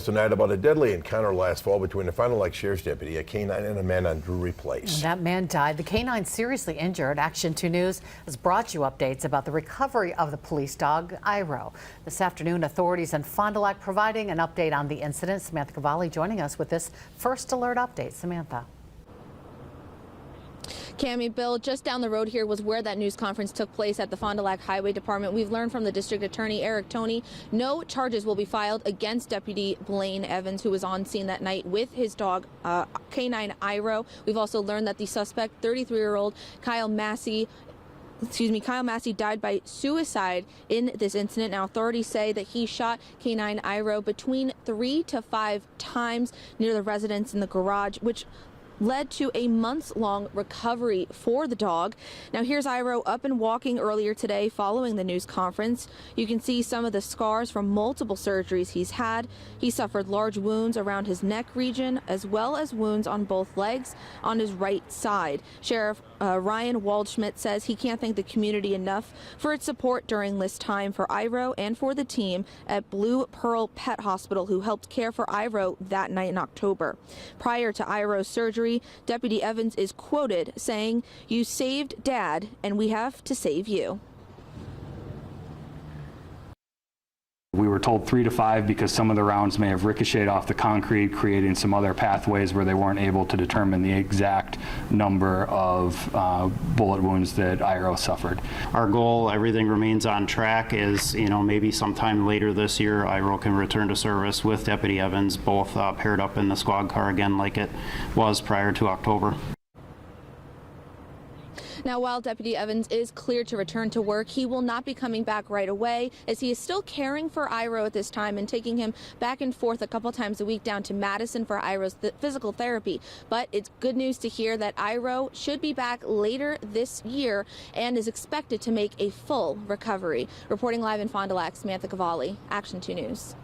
Tonight about a deadly encounter last fall between a Fond du Lac Sheriff's deputy, a canine, and a man on Drury Place. That man died. The canine seriously injured. Action 2 News has brought you updates about the recovery of the police dog, Iro. This afternoon, authorities in Fond du Lac providing an update on the incident. Samantha Cavalli joining us with this first alert update. Samantha. Cami, Bill, just down the road here was where that news conference took place at the Fond du Lac Highway Department. We've learned from the district attorney, Eric Toney, no charges will be filed against Deputy Blaine Evans, who was on scene that night with his dog, canine Iro. We've also learned that the suspect, 33-year-old Kyle Massey, died by suicide in this incident. Now, authorities say that he shot canine Iro between 3 to 5 times near the residence in the garage, which led to a months-long recovery for the dog. Now here's Iro up and walking earlier today following the news conference. You can see some of the scars from multiple surgeries he's had. He suffered large wounds around his neck region as well as wounds on both legs on his right side. Sheriff Ryan Waldschmidt says he can't thank the community enough for its support during this time for Iro and for the team at Blue Pearl Pet Hospital who helped care for Iro that night in October. Prior to Iro's surgery, Deputy Evans is quoted saying, "You saved Dad, and we have to save you." We were told 3 to 5 because some of the rounds may have ricocheted off the concrete, creating some other pathways where they weren't able to determine the exact number of bullet wounds that Iro suffered. Our goal, everything remains on track, is maybe sometime later this year, Iro can return to service with Deputy Evans, both paired up in the squad car again like it was prior to October. Now, while Deputy Evans is cleared to return to work, he will not be coming back right away as he is still caring for Iro at this time and taking him back and forth a couple times a week down to Madison for Iro's physical therapy. But it's good news to hear that Iro should be back later this year and is expected to make a full recovery. Reporting live in Fond du Lac, Samantha Cavalli, Action 2 News.